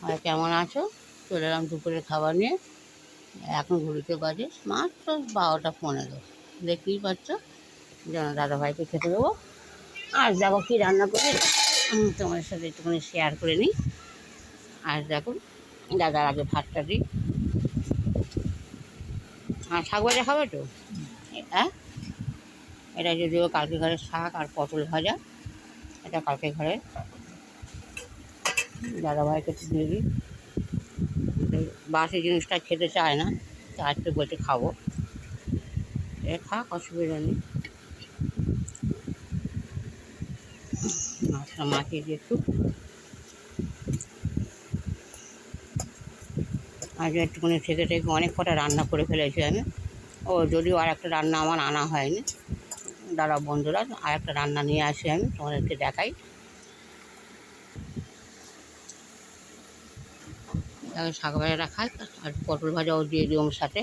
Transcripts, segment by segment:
আর কেমন আছো? চলে এলাম দুপুরের খাবার নিয়ে। এখন ঘুরিতে বাজে মাত্র 12টা 15। দেখতেই পাচ্ছ, যেন দাদাভাইকে খেতে দেবো। আর দেখো কী রান্না করে তোমাদের সাথে একটুখানি শেয়ার করে নিই। আর দেখো, দাদার আগে ভাতটা দিই। আর শাক ভাজা খাবে তো? হ্যাঁ, এটা যদিও কালকে ঘরের শাক আর পটল ভাজা, এটা কালকে ঘরে। দাদাভাইকে একটু দিয়ে দিই। বাসি জিনিসটা খেতে চায় না, তা একটু বলতে খাবো। এ খাক, অসুবিধা নেই। মাছটা মাখিয়ে দিয়ে একটু আজ একটুখানি থেকে অনেক কটা রান্না করে ফেলেছি আমি। যদিও আর একটা রান্না আমার আনা হয়নি। দাদা বন্ধুরা, আর একটা রান্না নিয়ে আসি, আমি তোমাদেরকে দেখাই। শাক ভাজাটা খাই, আর পটল ভাজাও দিয়ে দিই ওর সাথে।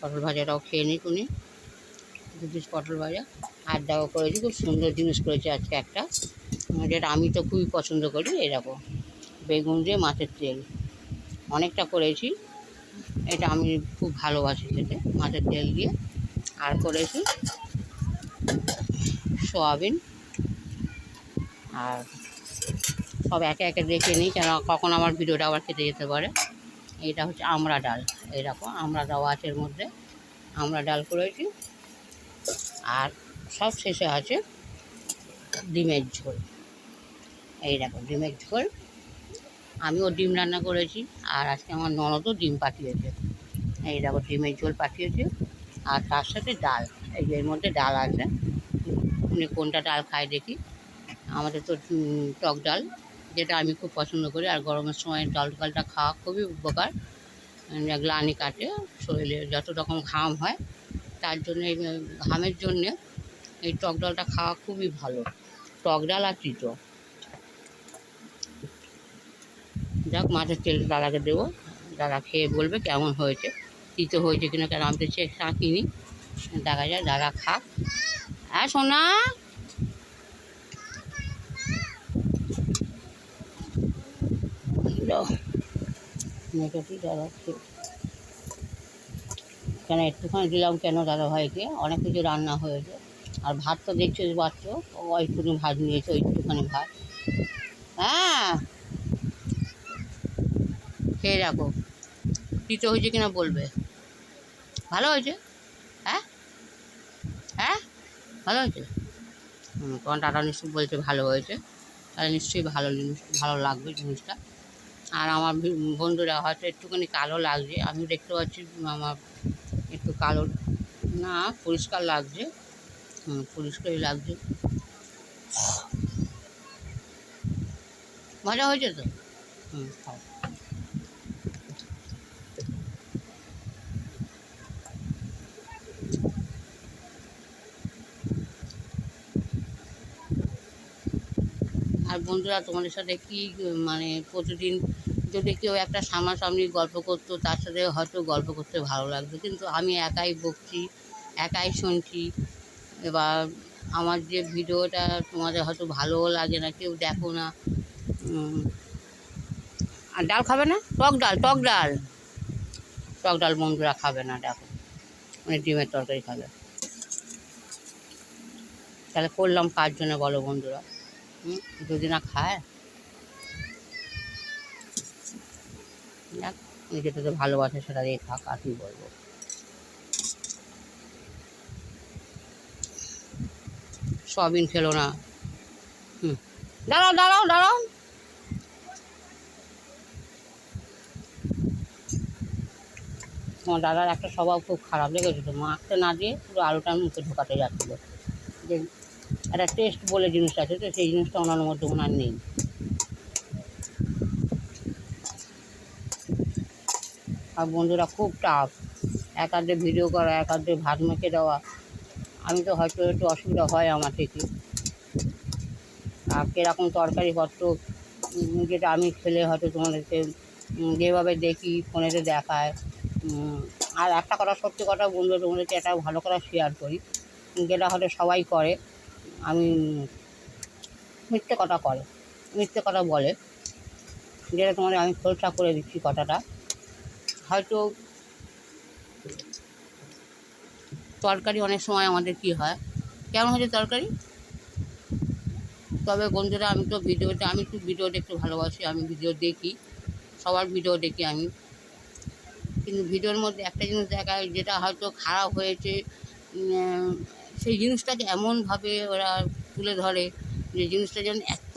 পটল ভাজাটাও খেয়ে নিই তুমি। 2 পিস পটল ভাজা। আর দেখো করেছি, খুব সুন্দর জিনিস করেছি আজকে একটা, যেটা আমি তো খুবই পছন্দ করি। এরকম বেগুন দিয়ে মাছের তেল অনেকটা করেছি। এটা আমি খুব ভালোবাসি খেতে, মাছের তেল দিয়ে। আর করেছি সোয়াবিন। আর সব একে একে দেখে নিই, কেন কখন আমার ভিডিওটা আবার কেটে যেতে পারে। এটা হচ্ছে আমড়া ডাল, এইরকম আমড়া দেওয়া আছে এর মধ্যে। আমড়া ডাল করেছি। আর সব শেষে আছে ডিমের ঝোল। এইরকম ডিমের ঝোল। আমিও ডিম রান্না করেছি, আর আজকে আমার ননদও ডিম পাঠিয়েছে। এই দেখো ডিমের ঝোল পাঠিয়েছে, আর তার সাথে ডাল। এই যে এর মধ্যে ডাল আছে, উনি কোনটা ডাল খায় দেখি। আমাদের তো টক ডাল, যেটা আমি খুব পছন্দ করি। আর গরমের সময় ডালটা খাওয়া খুবই উপকার, গ্লানি কাটে শরীরে, যত রকম ঘাম হয় তার জন্য, এই ঘামের জন্যে এই টক ডালটা খাওয়া খুবই ভালো। টক ডাল আর তিতো। যাক, মাছের তেলটা দাদাকে দেবো, দাদা খেয়ে বলবে কেমন হয়েছে, তিতো হয়েছে কিনা। কেন আমি তো কিনি, দেখা যায়। দাদা খাক। হ্যাঁ সোনা, মেয়েটাটি দাদা কেন একটুখানি দিলাম, কেন দাদাভাইকে অনেক কিছু রান্না হয়েছে। আর ভাত তো দেখছো পাচ্ছ, একটুখানি ভাত নিয়েছে, একটুখানি ভাত। হ্যাঁ, খেয়ে রাখো, তিতো হয়েছে কিনা বলবে। ভালো হয়েছে? হ্যাঁ হ্যাঁ, ভালো হয়েছে। তোমার দাদা নিশ্চয়ই বলছে ভালো হয়েছে, তাহলে নিশ্চয়ই ভালো জিনিস, ভালো লাগবে জিনিসটা। আর আমার বন্ধুরা হয়তো একটুখানি কালো লাগছে, আমি দেখতে পাচ্ছি আমার একটু কালো না, পরিষ্কার লাগছে। পরিষ্কারই লাগছে। মজা হয়েছে তো? খাও। আর বন্ধুরা, তোমাদের সাথে কি মানে প্রতিদিন যদি কেউ একটা সামনাসামনি গল্প করতো, তার সাথে হয়তো গল্প করতে ভালো লাগতো। কিন্তু আমি একাই বকছি, একাই শুনছি। এবার আমার যে ভিডিওটা তোমাদের হয়তো ভালোও লাগে না, কেউ দেখো না। আর ডাল খাবে না? টক ডাল, টক ডাল, টক ডাল বন্ধুরা খাবে না, দেখো মানে ডিমের তরকারি খাবে। তাহলে করলাম কার জন্য বলো বন্ধুরা? যদি না খায়, যেটা তো ভালোবাসে সেটা দিয়ে থাক, আর কি বলবো। সয়াবিন খেলো না। দাঁড়াও দাঁড়াও দাঁড়াও। আমার দাদার একটা স্বভাব খুব খারাপ লেগেছে, তো মাখতে না দিয়ে পুরো আলুটার মুখে ঢোকাতে যাচ্ছিলো। যে একটা টেস্ট বলে জিনিস আছে, তো সেই জিনিসটা ওনার মধ্যে ওনার নেই। আর বন্ধুরা খুব টাফ, এক আধে ভিডিও করা, এক আধে ভাত মেখে দেওয়া। আমি তো হয়তো একটু অসুবিধা হয় আমার থেকে। আর কীরকম তরকারিপত্র, যেটা আমি খেলে হয়তো তোমাদেরকে যেভাবে দেখি ফোনেতে দেখায়। আর একটা কথা, সত্যি কথা বন্ধু, তোমাদেরকে একটা ভালো কথা শেয়ার করি, যেটা হয়তো সবাই করে। আমি মিথ্যে কথা বলে। যেটা তোমাদের আমি খোলসা করে দিচ্ছি কথাটা। হয়তো তরকারি অনেক সময় আমাদের কি হয়, কেমন হয়েছে তরকারি। তবে বন্ধুরা, আমি তো ভিডিও দেখতে ভালোবাসি, আমি ভিডিও দেখি, সবার ভিডিও দেখি আমি। কিন্তু ভিডিওর মধ্যে একটা জিনিস দেখায় যেটা হয়তো খারাপ হয়েছে, উম, সেই জিনিসটাকে এমনভাবে ওরা তুলে ধরে যে জিনিসটা যেন এত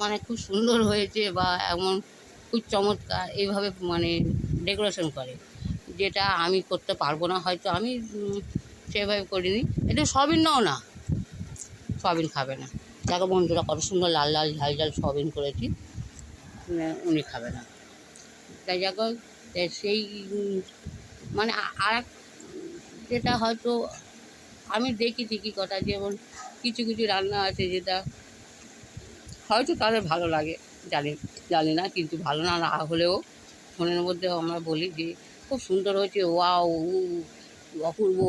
মানে খুব সুন্দর হয়েছে বা এমন খুব চমৎকার এইভাবে মানে ডেকোরেশন করে, যেটা আমি করতে পারবো না। হয়তো আমি সেভাবে করিনি। এটা সবিনও না, সয়াবিন খাবে না। দেখো বন্ধুরা, কত সুন্দর লাল লাল ঝাল ঝাল সয়াবিন করেছি, উনি খাবে না। তাই দেখো সেই মানে আর যেটা হয়তো আমি দেখি ঠিকই কথা, যেমন কিছু কিছু রান্না আছে যেটা হয়তো তাদের ভালো লাগে, জানি জানি না, কিন্তু ভালো না হলেও ফোনের মধ্যেও আমরা বলি যে খুব সুন্দর হয়েছে, ওয়াও, অপূর্ব,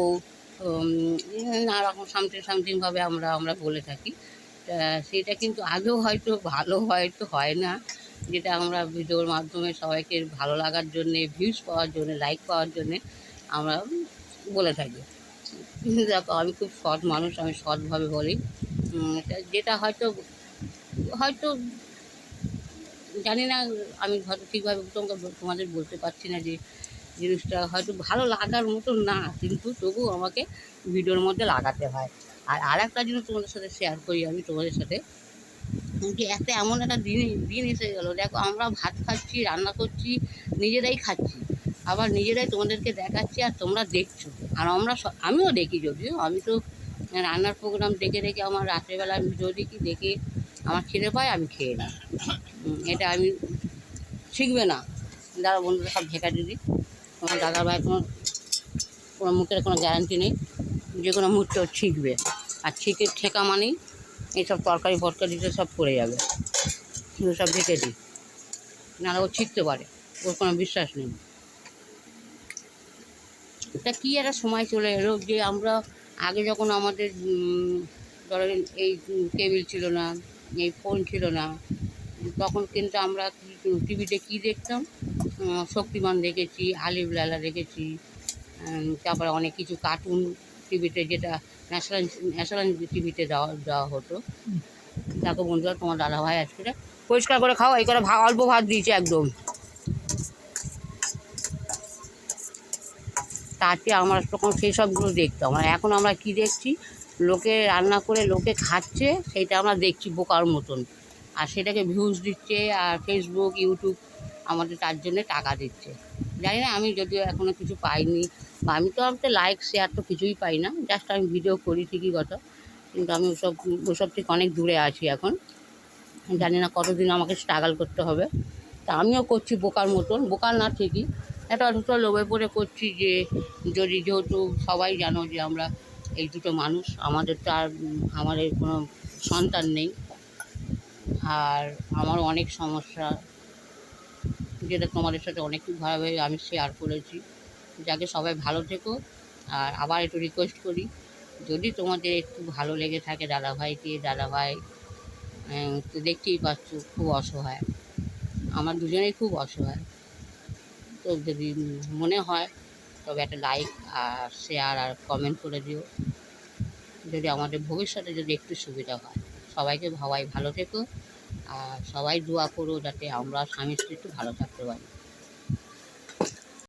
নানা রকম সামথিংভাবে আমরা বলে থাকি। তা সেটা কিন্তু আগেও হয়তো ভালো হয়তো হয় না, যেটা আমরা ভিডিওর মাধ্যমে সবাইকে ভালো লাগার জন্যে, ভিউজ পাওয়ার জন্যে, লাইক পাওয়ার জন্যে আমরা বলে থাকি। কিন্তু দেখো, আমি খুব সৎ মানুষ, আমি সৎভাবে বলি। যেটা হয়তো হয়তো জানি না, আমি হয়তো ঠিকভাবে তোমাদের বলতে পারছি না যে জিনিসটা হয়তো ভালো লাগার মতো না, কিন্তু তবুও আমাকে ভিডিওর মধ্যে লাগাতে হয়। আর একটা জিনিস তোমাদের সাথে শেয়ার করি আমি তোমাদের সাথে, যে একটা এমন একটা দিন এসে গেল, দেখো আমরা ভাত খাচ্ছি, রান্না করছি, নিজেরাই খাচ্ছি, আবার নিজেরাই তোমাদেরকে দেখাচ্ছি আর তোমরা দেখছো। আর আমিও দেখি, যদিও আমি তো রান্নার প্রোগ্রাম দেখে দেখে আমার রাত্রেবেলা ভিডিও দেখে আমার খিদে পায়, আমি খেয়ে নিই। এটা আমি শিখবে না, দাদা বন্ধুরা সব ঢেকা দিদি, তোমার দাদার ভাই কোনো কোনো মুখের কোনো গ্যারান্টি নেই, যে কোনো মুহূর্তে শিখবে। আর ঠেকা মানেই এইসব তরকারি ফরকারিতে সব পড়ে যাবে, কিন্তু সব ঢেকে দিই, নাহলে ও শিখতে পারে, ওর কোনো বিশ্বাস নেই। তা কী একটা সময় চলে এলো যে আমরা আগে যখন আমাদের ধরেন এই কেবিল ছিল না, এই ফোন ছিল না, তখন কিন্তু আমরা টিভিতে কী দেখতাম, শক্তিমান দেখেছি, আলিফ লায়লা দেখেছি, তারপরে অনেক কিছু কার্টুন টিভিতে, যেটা ন্যাশনাল ন্যাশনাল টিভিতে দেওয়া হতো। দেখো বন্ধুরা, তোমার দাদাভাই আজকে পরিষ্কার করে খাও, এই করে অল্প ভাত দিয়েছে একদম। তাতে আমরা তখন সেই সবগুলো দেখতাম, আর এখন আমরা কী দেখছি, লোকে রান্না করে লোকে খাচ্ছে, সেইটা আমরা দেখছি বোকার মতন, আর সেটাকে ভিউজ দিচ্ছে, আর ফেসবুক ইউটিউব আমাদের তার জন্যে টাকা দিচ্ছে। জানি না, আমি যদিও এখনও কিছু পাইনি, বা আমি তো আমাকে লাইক শেয়ার তো কিছুই পাই না, জাস্ট আমি ভিডিও করি ঠিকই কথা, কিন্তু আমি ওসব থেকে অনেক দূরে আছি এখন। জানি না কতদিন আমাকে স্ট্রাগল করতে হবে। তা আমিও করছি বোকার মতন, বোকার না ঠিকই, এটা অথচ লোভে পড়ে করছি, যে যেহেতু সবাই জানো যে আমরা এই দুটো মানুষ, আমাদের তো আর আমাদের কোনো সন্তান নেই, আর আমারও অনেক সমস্যা, যেটা তোমাদের সাথে অনেকভাবে আমি শেয়ার করেছি। যাকে সবাই ভালো থেকো। আর আবার একটু রিকোয়েস্ট করি, যদি তোমাদের একটু ভালো লেগে থাকে দাদাভাই তো দেখতেই পাচ্ছ খুব অসহায়, আমার দুজনেই খুব অসহায়। তো যদি মনে হয় তবে একটা লাইক আর শেয়ার আর কমেন্ট করে দিও, যদি আমাদের ভবিষ্যতে যদি একটু সুবিধা হয়। সবাইকে ভালো থেকো, আর সবাই দোয়া করো যাতে আমরা স্বামী স্ত্রী একটু ভালো থাকতে পারি।